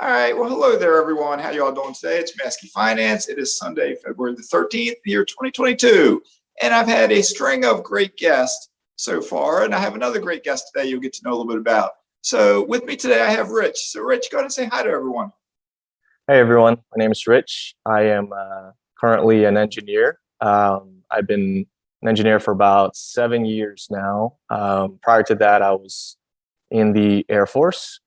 All right. Well, hello there, everyone. How you all doing today? It's Mazske Finance. It is Sunday, February the 13th, year 2022. And I've had a string of great guests so far, and I have another great guest today you'll get to know a little bit about. So with me today, I have Rich. So Rich, go ahead and say hi to everyone. Hey everyone, my name is Rich. I am currently an engineer. I've been an engineer for about 7 years now. Prior to that, I was in the Air Force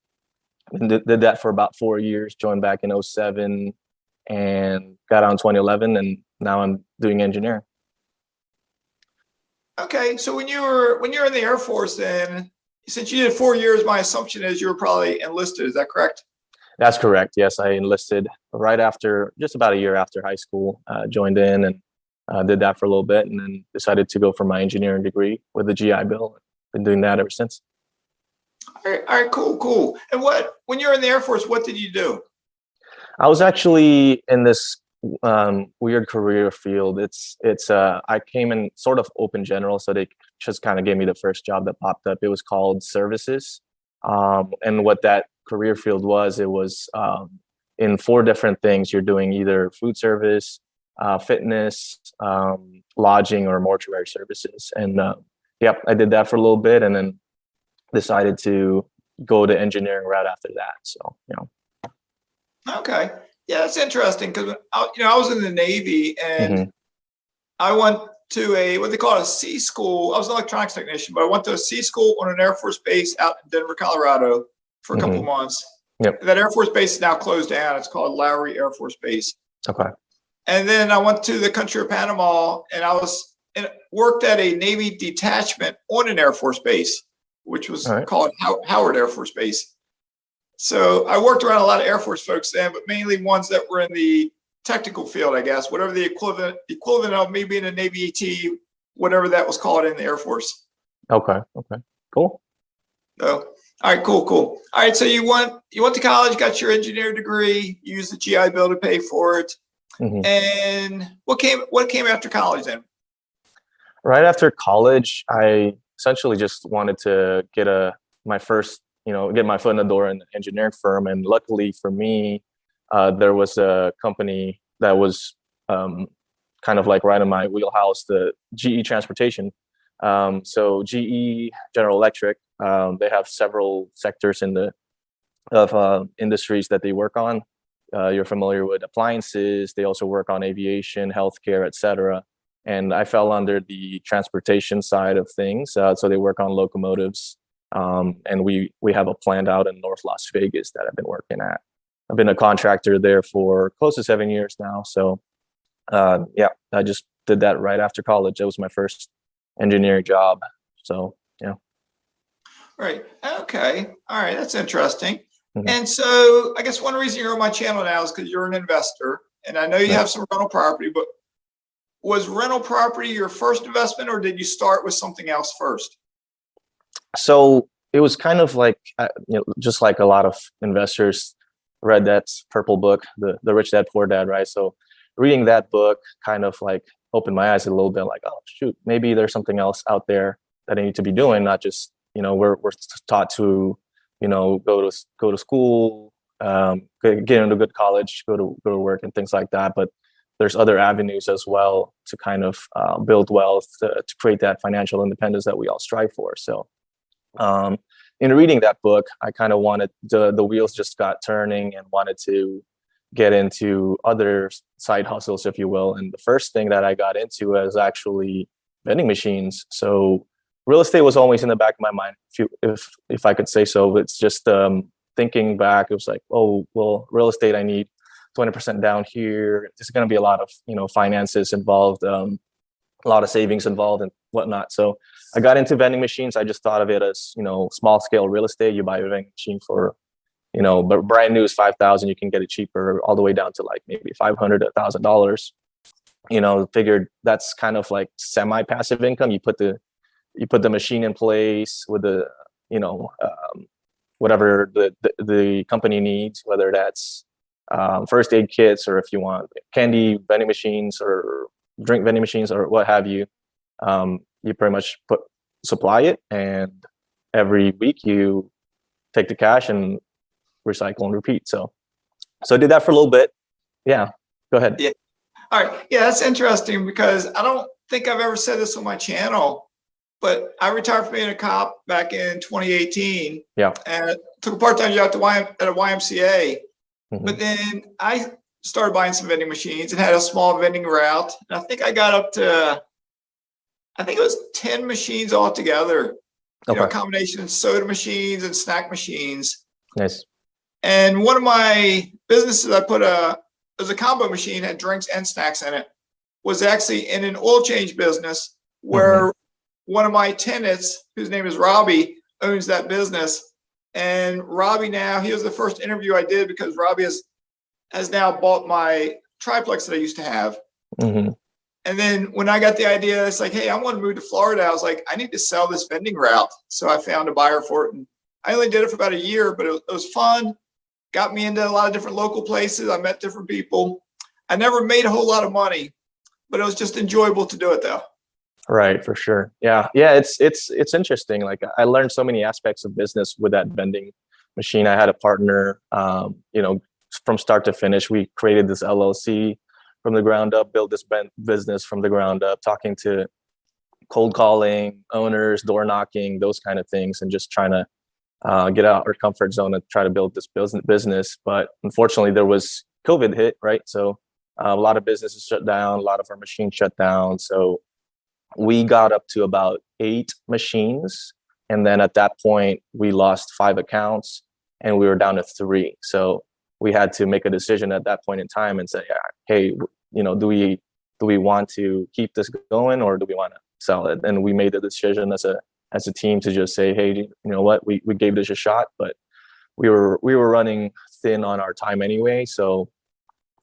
and did that for about 4 years, joined back in '07 and got out in 2011, and now I'm doing engineering. Okay. So when you were in the Air Force, then since you did 4 years, my assumption is you were probably enlisted. Is that correct? That's correct. Yes, I enlisted right after, just about a year after high school, joined in and did that for a little bit, and then decided to go for my engineering degree with the GI Bill. Been doing that ever since. All right, cool. And when you were in the Air Force, what did you do? I was actually in this weird career field. I came in sort of open general, so they just kind of gave me the first job that popped up. It was called services, and what that career field was, it was in four different things. You're doing either food service, fitness, lodging, or mortuary services. And yep, I did that for a little bit, and then decided to go to engineering right after that. So, Okay. Yeah, that's interesting because I was in the Navy and Mhm. I went to what they call a C school. I was an electronics technician, but I went to a C school on an Air Force base out in Denver, Colorado for a couple of Mhm. months. Yep. That Air Force base is now closed down. It's called Lowry Air Force Base. Okay. And then I went to the country of Panama and worked at a Navy detachment on an Air Force base, which was All right. called Howard Air Force Base. So I worked around a lot of Air Force folks then, but mainly ones that were in the technical field, I guess, whatever the equivalent of me being a Navy ET, whatever that was called in the Air Force. Okay. Okay. Cool. So, all right, cool. All right, so you went to college, got your engineering degree, you used the GI Bill to pay for it, Mhm. and what came after college then? Right after college, I essentially just wanted to my first, get my foot in the door in an engineering firm. And luckily for me, there was a company that was kind of like right in my wheelhouse, the GE Transportation. So GE, General Electric, they have several sectors of industries that they work on. You're familiar with appliances. They also work on aviation, healthcare, etc. And I fell under the transportation side of things. So they work on locomotives, and we have a plant out in North Las Vegas that I've been working at. I've been a contractor there for close to 7 years now. So yeah, I just did that right after college. It was my first engineering job. So yeah. Right. Okay. All right. That's interesting. Mhm. And so I guess one reason you're on my channel now is because you're an investor, and I know you Right. have some rental property, but was rental property your first investment, or did you start with something else first? So it was kind of like, just like a lot of investors read that purple book, the Rich Dad Poor Dad, right? So reading that book kind of like opened my eyes a little bit, like, oh shoot, maybe there's something else out there that I need to be doing, not just, we're taught to, go to school, get into a good college, go to work and things like that. But there's other avenues as well to kind of build wealth, to create that financial independence that we all strive for. So um, in reading that book, I kind of wanted the wheels just got turning and wanted to get into other side hustles, if you will. And the first thing that I got into was actually vending machines. So real estate was always in the back of my mind, if I could say so. It's just thinking back, it was like, oh well, real estate, I need 20% down here. There's going to be a lot of finances involved, a lot of savings involved and whatnot. So I got into vending machines. I just thought of it as small scale real estate. You buy a vending machine for but brand new is 5,000. You can get it cheaper, all the way down to like maybe $500 to $1,000. Figured that's kind of like semi passive income. You put the machine in place with the whatever the company needs, whether that's first aid kits, or if you want candy vending machines or drink vending machines or what have you. You pretty much supply it, and every week you take the cash and recycle and repeat. So So I did that for a little bit. Yeah, go ahead. Yeah. All right. Yeah, that's interesting because I don't think I've ever said this on my channel, but I retired from being a cop back in 2018. Yeah. And took a part-time job at a YMCA. Mhm. But then I started buying some vending machines and had a small vending route. And I think I got up to, I think it was 10 machines altogether. You know, a Okay. combination of soda machines and snack machines. Nice. And one of my businesses I put it was a combo machine, had drinks and snacks in it, was actually in an oil change business where one of my tenants, whose name is Robbie, owns that business. And Robbie now, he was the first interview I did because Robbie has now bought my triplex that I used to have. Mm-hmm. And then when I got the idea, it's like, hey, I want to move to Florida. I was like, I need to sell this vending route. So I found a buyer for it. And I only did it for about a year, but it was fun. Got me into a lot of different local places. I met different people. I never made a whole lot of money, but it was just enjoyable to do it though. Right, for sure. Yeah. It's interesting. Like I learned so many aspects of business with that vending machine. I had a partner, from start to finish. We created this LLC from the ground up, built this business from the ground up, talking to cold calling, owners, door knocking, those kind of things, and just trying to get out our comfort zone and try to build this business. But unfortunately, there was COVID hit, right? So a lot of businesses shut down, a lot of our machines shut down. So we got up to about 8 machines. And then at that point, we lost 5 accounts and we were down to 3. So we had to make a decision at that point in time and say, hey, do we want to keep this going or do we want to sell it? And we made the decision as a team to just say, hey, you know what, we gave this a shot, but we were running thin on our time anyway. So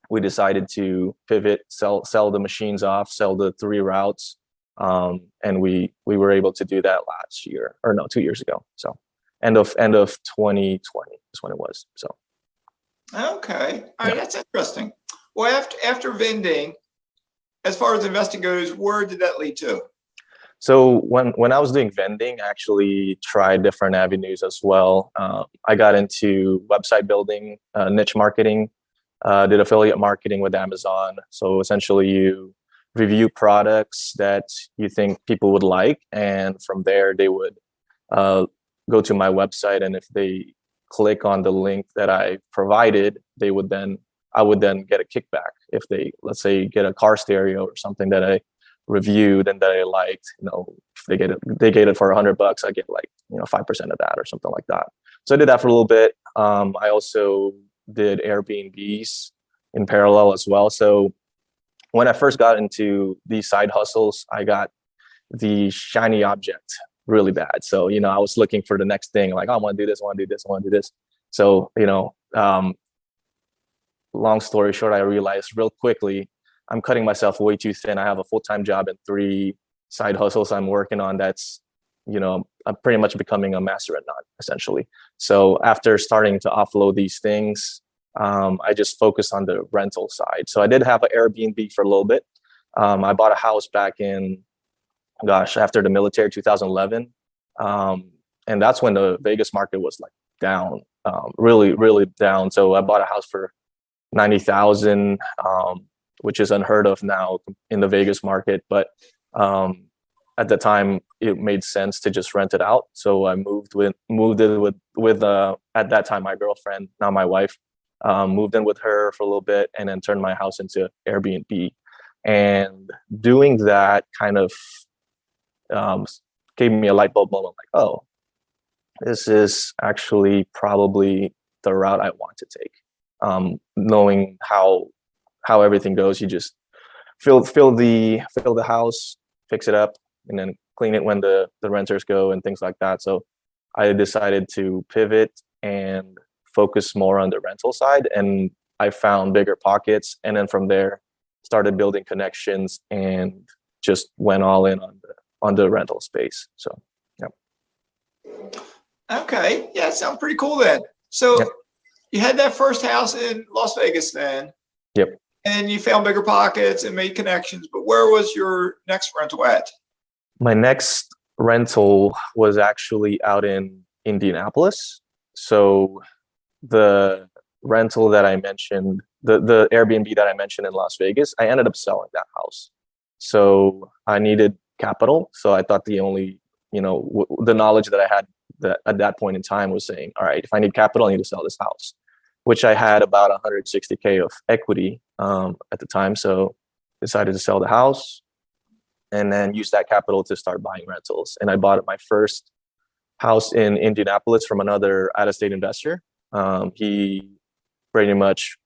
we decided to pivot, sell the machines off, sell the 3 routes. And we were able to do that last year, or no, 2 years ago. So end of 2020 is when it was. So. Okay. All right. That's interesting. Well, after vending, as far as investing goes, where did that lead to? So when I was doing vending, I actually tried different avenues as well. I got into website building, niche marketing, did affiliate marketing with Amazon. So essentially you review products that you think people would like. And from there, they would go to my website. And if they click on the link that I provided, I would then get a kickback. If they, let's say, get a car stereo or something that I reviewed and that I liked, if they get it for $100, I get 5% of that or something like that. So I did that for a little bit. I also did Airbnbs in parallel as well. So when I first got into these side hustles, I got the shiny object really bad. So, I was looking for the next thing, like, oh, I want to do this, I want to do this, I want to do this. So, long story short, I realized real quickly, I'm cutting myself way too thin. I have a full-time job and 3 side hustles I'm working on. That's, I'm pretty much becoming a master at none, essentially. So after starting to offload these things, I just focused on the rental side. So I did have an Airbnb for a little bit. I bought a house back in, after the military, 2011. And that's when the Vegas market was down, really, really down. So I bought a house for $90,000, which is unheard of now in the Vegas market. But at the time, it made sense to just rent it out. So I moved in with at that time my girlfriend, now my wife. Moved in with her for a little bit and then turned my house into Airbnb. And doing that kind of gave me a light bulb moment, like, oh, this is actually probably the route I want to take. Knowing how everything goes, you just fill the house, fix it up, and then clean it when the renters go and things like that. So I decided to pivot and focus more on the rental side, and I found bigger pockets. And then from there, started building connections and just went all in on the rental space. So, yeah. Okay. Yeah, it sounds pretty cool then. So you had that first house in Las Vegas then. Yep. And you found bigger pockets and made connections. But where was your next rental at? My next rental was actually out in Indianapolis. So the rental that I mentioned, the Airbnb that I mentioned in Las Vegas, I ended up selling that house. So I needed capital. So I thought the only, the knowledge that I had that at that point in time was saying, all right, if I need capital, I need to sell this house, which I had about 160K of equity at the time. So decided to sell the house and then use that capital to start buying rentals. And I bought my first house in Indianapolis from another out-of-state investor. He pretty much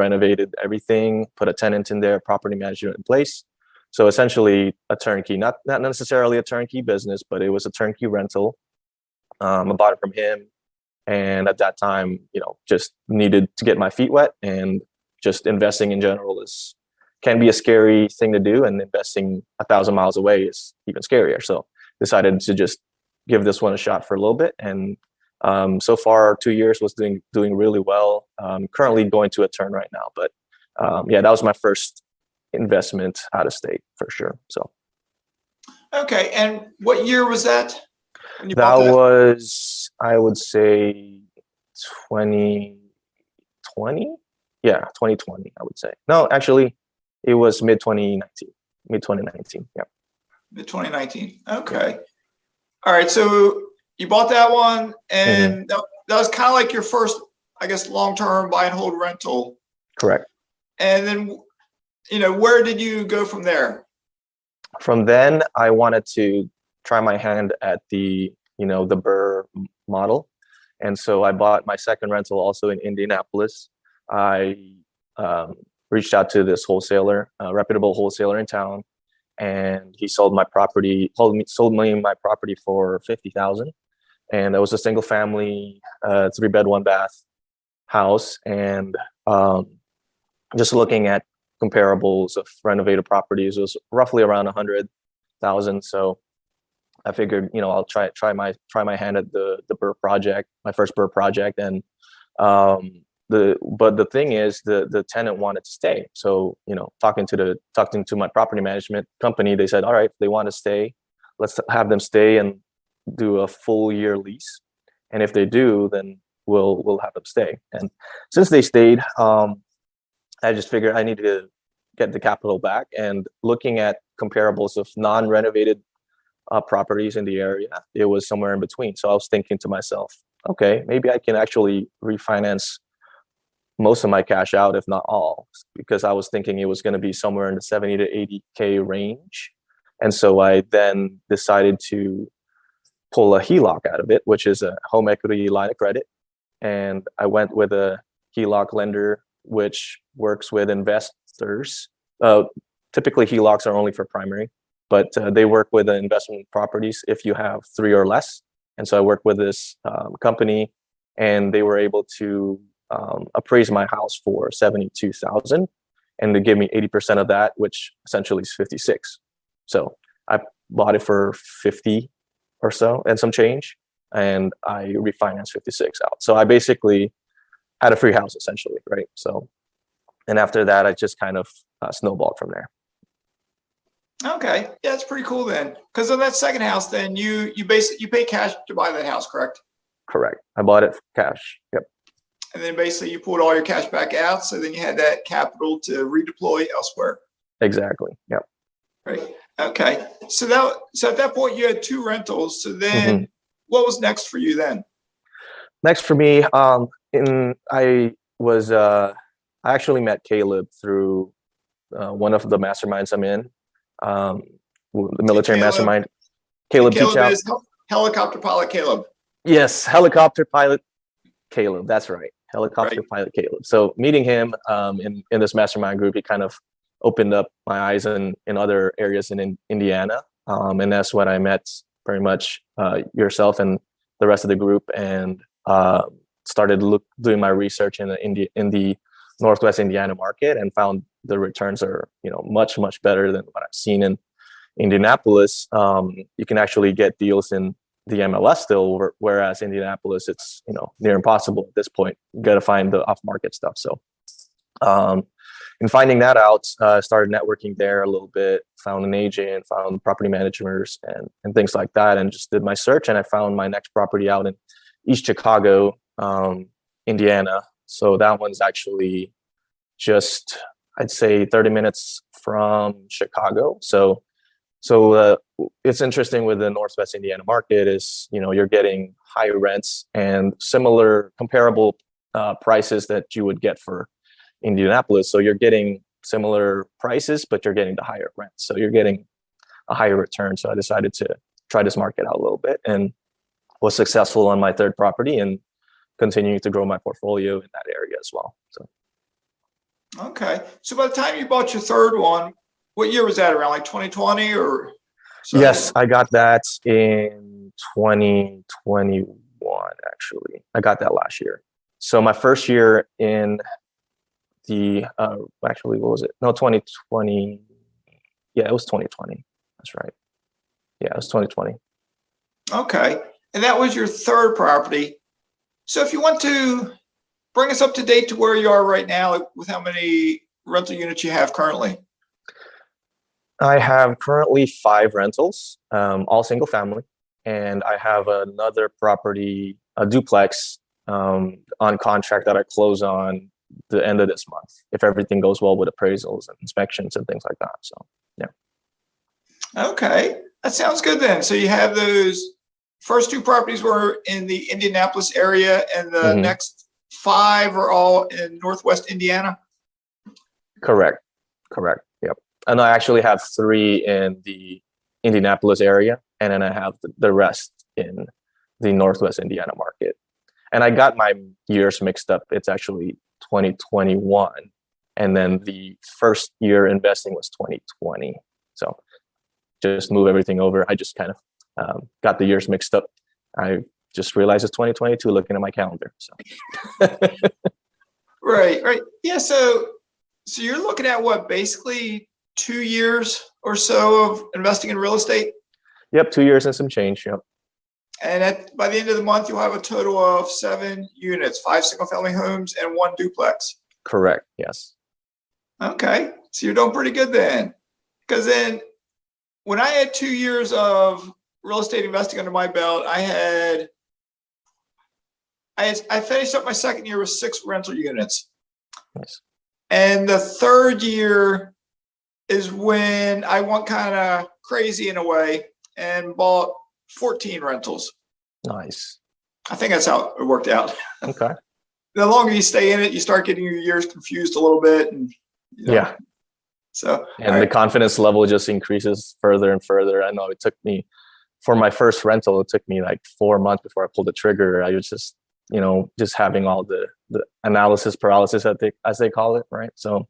renovated everything, put a tenant in there, property management in place. So essentially a turnkey, not necessarily a turnkey business, but it was a turnkey rental. I bought it from him. And at that time, just needed to get my feet wet, and just investing in general can be a scary thing to do. And investing 1,000 miles away is even scarier. So decided to just give this one a shot for a little bit. And so far 2 years was doing really well. Currently going to a turn right now, but that was my first investment out of state for sure. So. Okay. And what year was that? When you That bought that? was, I would say 2020. Yeah, 2020, I would say. No, actually it was mid 2019. Yeah. Mid 2019. Okay. All right. So you bought that one, and that was kind of like your first, I guess, long-term buy and hold rental. Correct. And then, where did you go from there? From then, I wanted to try my hand at the Burr model. And so I bought my second rental also in Indianapolis. I reached out to this wholesaler, a reputable wholesaler in town, and he sold me my property for $50,000. And that was a single family, 3-bed, 1-bath house. And just looking at comparables of renovated properties, it was roughly around 100,000. So I figured, I'll try my hand at the Burr project, my first Burr project. And but the thing is, the tenant wanted to stay. So, talking to my property management company, they said, all right, if they want to stay, let's have them stay and do a full year lease. And if they do, then we'll have them stay. And since they stayed, I just figured I needed to get the capital back. And looking at comparables of non-renovated properties in the area, it was somewhere in between. So I was thinking to myself, okay, maybe I can actually refinance most of my cash out, if not all, because I was thinking it was going to be somewhere in the 70 to 80K range. And so I then decided to pull a HELOC out of it, which is a home equity line of credit. And I went with a HELOC lender, which works with investors. Typically HELOCs are only for primary, but they work with investment properties if you have 3 or less. And so I worked with this company, and they were able to appraise my house for $72,000, and they give me 80% of that, which essentially is 56. So I bought it for 50 or so and some change, and I refinanced 56 out. So I basically had a free house essentially, right? So, and after that, I just kind of snowballed from there. Okay, yeah, it's pretty cool then. Because on that second house, then you pay cash to buy that house, correct? Correct. I bought it for cash. Yep. And then basically you pulled all your cash back out, so then you had that capital to redeploy elsewhere. Exactly. Yep. Right. Okay. So at that point you had 2 rentals. So then what was next for you then? Next for me, I actually met Caleb through one of the masterminds I'm in, the military mastermind. Caleb is helicopter pilot Caleb. Yes, helicopter pilot Caleb. That's right, helicopter pilot Caleb. So meeting him in this mastermind group, he kind of opened up my eyes in other areas in Indiana, and that's when I met pretty much yourself and the rest of the group, and started doing my research in the Northwest Indiana market, and found the returns are much better than what I've seen in Indianapolis. You can actually get deals in the MLS still, whereas Indianapolis, it's near impossible at this point. You got to find the off market stuff. So in finding that out, started networking there a little bit, found an agent, found property managers and things like that, and just did my search. And I found my next property out in East Chicago, Indiana, So that one's actually just, I'd say 30 minutes from Chicago. So it's interesting with the Northwest Indiana market is, you're getting higher rents and similar comparable prices that you would get for Indianapolis. So you're getting similar prices, but you're getting the higher rent. So you're getting a higher return. So I decided to try this market out a little bit and was successful on my third property and continuing to grow my portfolio in that area as well. So. Okay. So by the time you bought your third one, what year was that, around like 2020 or? So? Yes, I got that in 2021, actually. I got that last year. So my first year in the, actually, what was it? No, 2020. Yeah, it was 2020. That's right. Yeah, it was 2020. Okay. And that was your third property. So if you want to bring us up to date to where you are right now, like with how many rental units you have currently. I have currently 5 rentals, all single family. And I have another property, a duplex, on contract that I close on the end of this month, if everything goes well with appraisals and inspections and things like that. So, yeah. Okay. That sounds good then. So you have those first 2 properties were in the Indianapolis area, and the next 5 are all in Northwest Indiana? Correct. Yep. And I actually have 3 in the Indianapolis area, and then I have the rest in the Northwest Indiana market. And I got my years mixed up. It's actually 2021, and then the first year investing was 2020. So just move everything over. I just kind of got the years mixed up. I just realized it's 2022 looking at my calendar. So. Right. Yeah. So you're looking at what, basically 2 years or so of investing in real estate? Yep. 2 years and some change. Yep. And by the end of the month, you'll have a total of 7 units, 5 single family homes and 1 duplex. Correct. Yes. Okay. So you're doing pretty good then. Because then when I had 2 years of real estate investing under my belt, I finished up my second year with 6 rental units. Nice. And the third year is when I went kind of crazy in a way and bought 14 rentals. Nice. I think that's how it worked out. Okay. The longer you stay in it, you start getting your years confused a little bit. And, yeah. So, and the confidence level just increases further and further. I know it took me, for my first rental, it took me like 4 months before I pulled the trigger. I was just, just having all the analysis paralysis, as they call it, right? So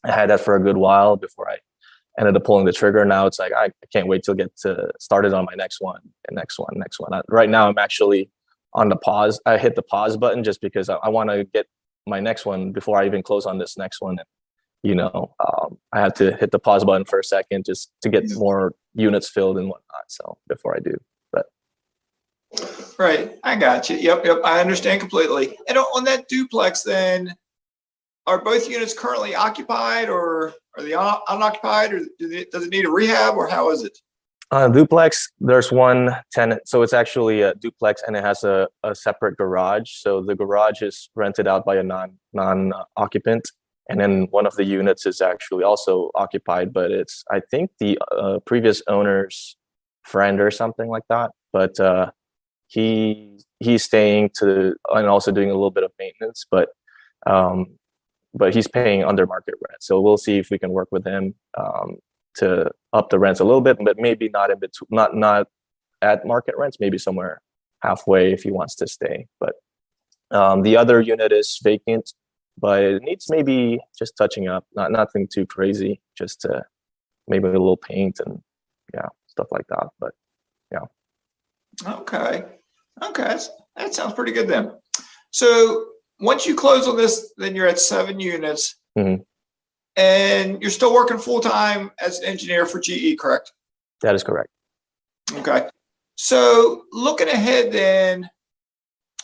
I had that for a good while before I ended up pulling the trigger. Now it's like, I can't wait to get started on my next one and next one. Right now, I'm actually on the pause. I hit the pause button just because I want to get my next one before I even close on this next one. And, I have to hit the pause button for a second just to get more units filled and whatnot. So before I do, but. Right. I got you. Yep. I understand completely. And on that duplex, then, are both units currently occupied, or are they unoccupied, or does it need a rehab, or how is it? Duplex, there's one tenant. So it's actually a duplex, and it has a separate garage. So the garage is rented out by a non-occupant. And then one of the units is actually also occupied, but it's, I think, the previous owner's friend or something like that. But he's staying and also doing a little bit of maintenance, but he's paying under market rent. So we'll see if we can work with him to up the rents a little bit, but maybe not in between, not at market rents, maybe somewhere halfway if he wants to stay. But the other unit is vacant, but it needs maybe just touching up, nothing too crazy, just maybe a little paint and stuff like that. But yeah. Okay. That sounds pretty good then. So once you close on this, then you're at 7 units, and you're still working full time as an engineer for GE, correct? That is correct. Okay. So looking ahead, then,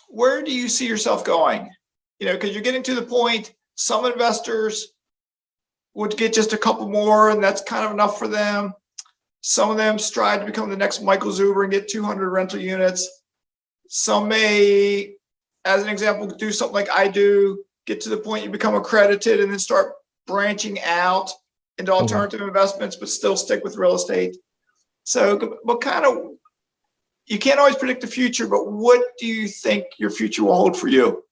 where do you see yourself going? Because you're getting to the point, some investors would get just a couple more, and that's kind of enough for them. Some of them strive to become the next Michael Zuber and get 200 rental units. Some may, as an example, do something like I do get to the point you become accredited and then start branching out into alternative investments, but still stick with real estate. So what kind of, you can't always predict the future, but what do you think your future will hold for you?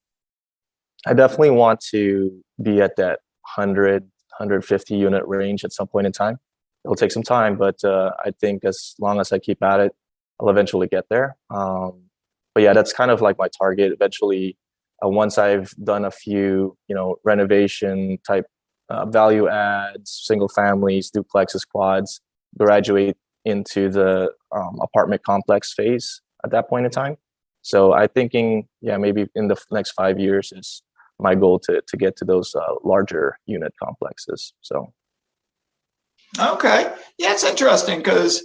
I definitely want to be at that 100, 150 unit range at some point in time. It'll take some time, but I think as long as I keep at it, I'll eventually get there. But yeah, that's kind of like my target. Eventually, once I've done a few, renovation type value adds, single families, duplexes, quads, graduate into the apartment complex phase at that point in time. So I'm thinking, maybe in the next 5 years is my goal to get to those larger unit complexes. So. Okay. Yeah, it's interesting because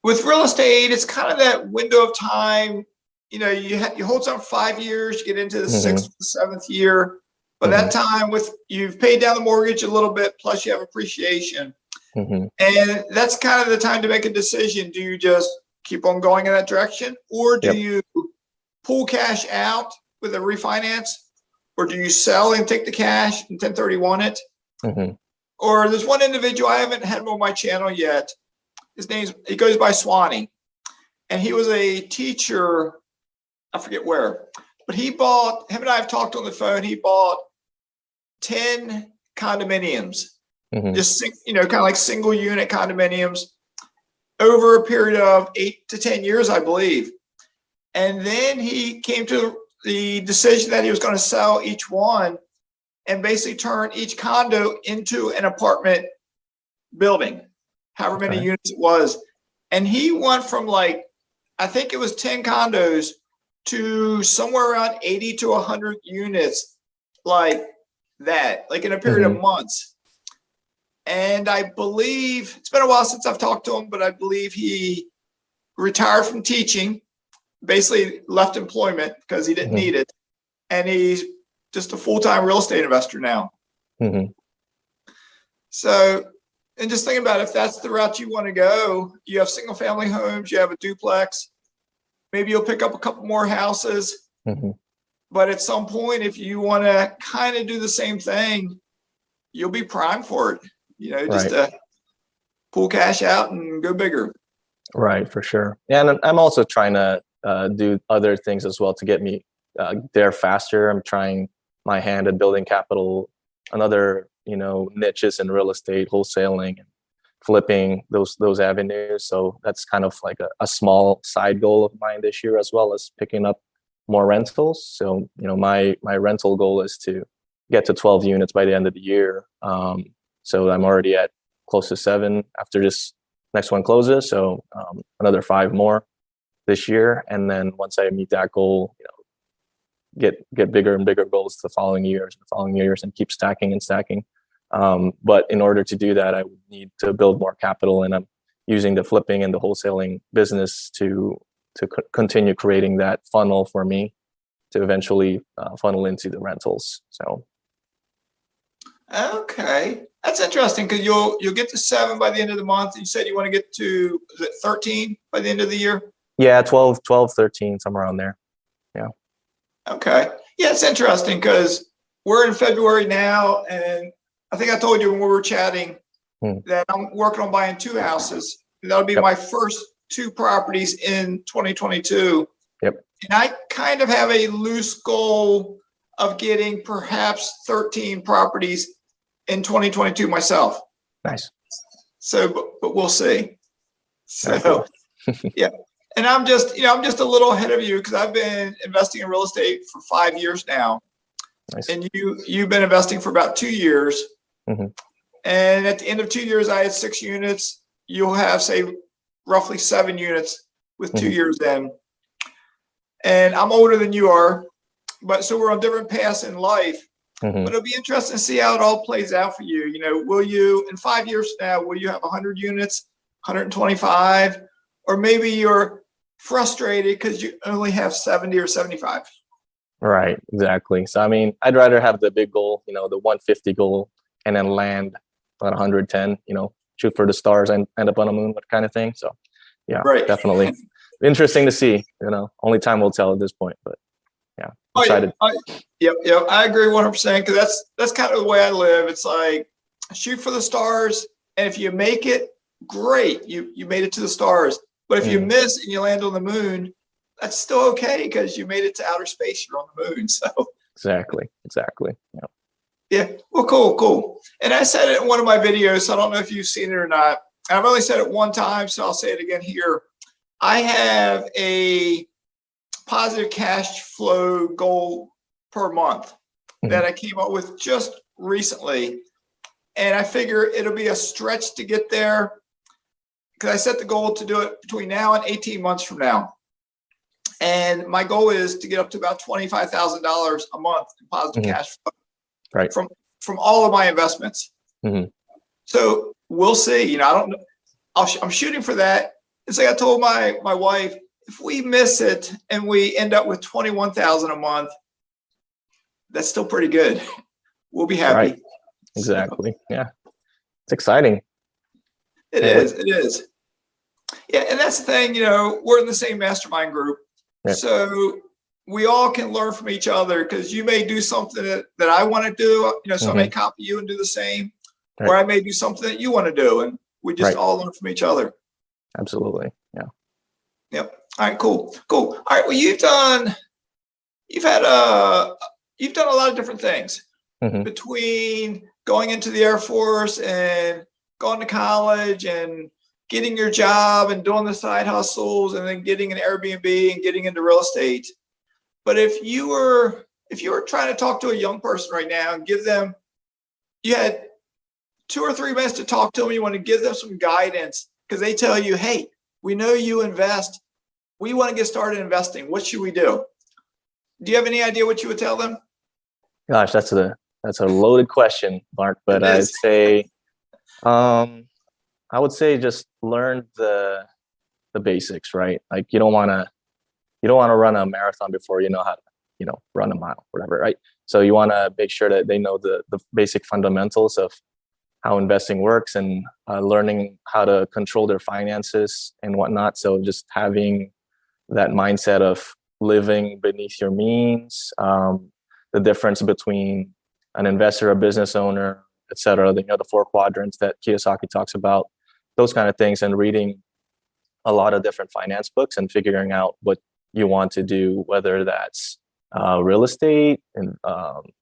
with real estate, it's kind of that window of time. You hold something 5 years, you get into the sixth, seventh year. By that time, you've paid down the mortgage a little bit, plus you have appreciation. And that's kind of the time to make a decision. Do you just keep on going in that direction, or do you pull cash out with a refinance, or do you sell and take the cash and 1031 it? Or there's one individual, I haven't had him on my channel yet. He goes by Swanee, and he was a teacher, I forget where, but him and I have talked on the phone. He bought 10 condominiums, just, kind of like single unit condominiums over a period of 8 to 10 years, I believe. And then he came to the decision that he was going to sell each one and basically turn each condo into an apartment building, however many units it was. And he went from I think it was 10 condos to somewhere around 80 to 100 units like that, in a period of months. And I believe, it's been a while since I've talked to him, but I believe he retired from teaching, basically left employment because he didn't need it. And he's just a full-time real estate investor now. So, and just think about it, if that's the route you want to go, you have single family homes, you have a duplex, maybe you'll pick up a couple more houses. But at some point, if you want to kind of do the same thing, you'll be primed for it, just to pull cash out and go bigger. Right, for sure. And I'm also trying to do other things as well to get me there faster. I'm trying my hand at building capital, another, niches in real estate, wholesaling, and flipping those avenues. So that's kind of like a small side goal of mine this year, as well as picking up more rentals. So, my rental goal is to get to 12 units by the end of the year. So I'm already at close to 7 after this next one closes. So another 5 more this year. And then once I meet that goal, get bigger and bigger goals the following years, and keep stacking and stacking. But in order to do that, I would need to build more capital, and I'm using the flipping and the wholesaling business to continue creating that funnel for me to eventually funnel into the rentals. So. Okay. That's interesting because you'll get to 7 by the end of the month. You said you want to get to, is it 13 by the end of the year? Yeah, 12, 13, somewhere around there. Yeah. Okay. Yeah, it's interesting because we're in February now, and I think I told you when we were chatting that I'm working on buying 2 houses. That'll be my first 2 properties in 2022. Yep. And I kind of have a loose goal of getting perhaps 13 properties in 2022 myself. Nice. So, but we'll see. So, yeah. And I'm just a little ahead of you because I've been investing in real estate for 5 years now. Nice. And you've been investing for about 2 years. And at the end of 2 years, I had 6 units. You'll have, say, roughly 7 units with 2 years in. And I'm older than you are, but so we're on different paths in life. But it'll be interesting to see how it all plays out for you. Will you, in 5 years from now, will you have 100 units, 125? Or maybe you're frustrated because you only have 70 or 75. Right, exactly. So, I'd rather have the big goal, the 150 goal, and then land at 110, shoot for the stars and end up on the moon, that kind of thing. So, yeah, definitely interesting to see, only time will tell at this point, but yeah. Oh yeah, excited. yep. I agree 100% because that's kind of the way I live. It's like shoot for the stars, and if you make it, great, you made it to the stars. But if you miss and you land on the moon, that's still okay because you made it to outer space. You're on the moon, so Exactly. Yeah. yeah. Well, cool. And I said it in one of my videos, so I don't know if you've seen it or not. I've only said it one time, so I'll say it again here. I have a positive cash flow goal per month that I came up with just recently. And I figure it'll be a stretch to get there because I set the goal to do it between now and 18 months from now. And my goal is to get up to about $25,000 a month in positive cash flow from all of my investments. So we'll see. You know, I don't know. I'm shooting for that. It's like I told my wife, if we miss it and we end up with 21,000 a month, that's still pretty good. We'll be happy. Right. Exactly. So, yeah. It's exciting. It is. Yeah. And that's the thing, you know, we're in the same mastermind group. Yep. So we all can learn from each other because you may do something that I want to do, you know, so I may copy you and do the same, or I may do something that you want to do, and we just all learn from each other. Absolutely. Yeah. Yep. All right, cool. All right. Well, you've done a lot of different things between going into the Air Force and going to college and getting your job and doing the side hustles and then getting an Airbnb and getting into real estate. But if you were trying to talk to a young person right now and you had 2 or 3 minutes to talk to them, you want to give them some guidance because they tell you, hey, we know you invest. We want to get started investing. What should we do? Do you have any idea what you would tell them? Gosh, that's a loaded question, Mark, but I'd say, I would say just learn the basics, right? Like you don't want to run a marathon before you know how to, you know, run a mile, whatever, right? So you want to make sure that they know the basic fundamentals of how investing works and learning how to control their finances and whatnot. So just having that mindset of living beneath your means, the difference between an investor, a business owner, et cetera, you know, the 4 quadrants that Kiyosaki talks about, those kind of things, and reading a lot of different finance books and figuring out what you want to do, whether that's real estate and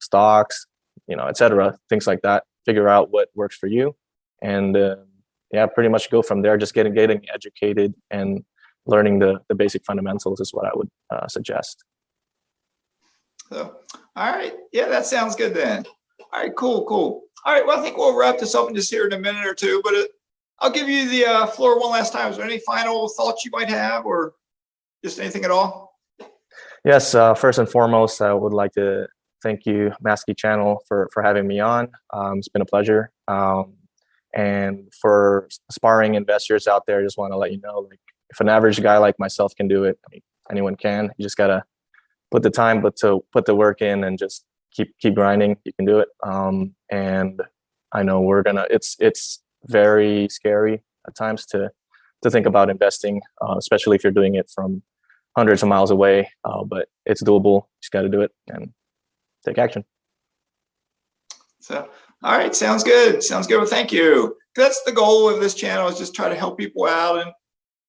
stocks, you know, et cetera, things like that. Figure out what works for you, and pretty much go from there. Just getting educated and learning the basic fundamentals is what I would suggest. So, all right, yeah, that sounds good then. All right, cool. All right, well, I think we'll wrap this up in just here in a minute or two, but I'll give you the floor one last time. Is there any final thoughts you might have, or just anything at all? Yes, first and foremost, I would like to thank you, Mazske Channel, for having me on. It's been a pleasure. And for aspiring investors out there, I just want to let you know, like, if an average guy like myself can do it, I mean, anyone can. You just gotta put the time, put the work in, and just keep grinding. You can do it. And I know it's very scary at times to think about investing, especially if you're doing it from hundreds of miles away. But it's doable. You just got to do it and take action. So, all right, sounds good. Well, thank you. That's the goal of this channel, is just try to help people out. And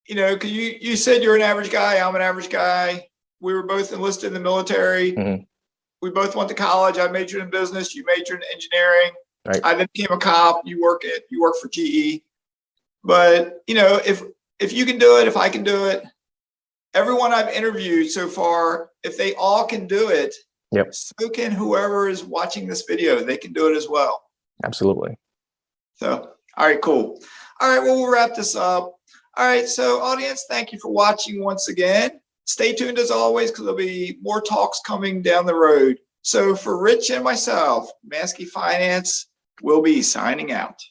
you know, because you said you're an average guy, I'm an average guy. We were both enlisted in the military. We both went to college. I majored in business. You majored in engineering. Right. I then became a cop. You work for GE. But you know, if you can do it, if I can do it, everyone I've interviewed so far, if they all can do it, so can whoever is watching this video. They can do it as well. Absolutely. So, all right, cool. All right, well, we'll wrap this up. All right, so audience, thank you for watching once again. Stay tuned as always, because there'll be more talks coming down the road. So for Rich and myself, Mazske Finance will be signing out.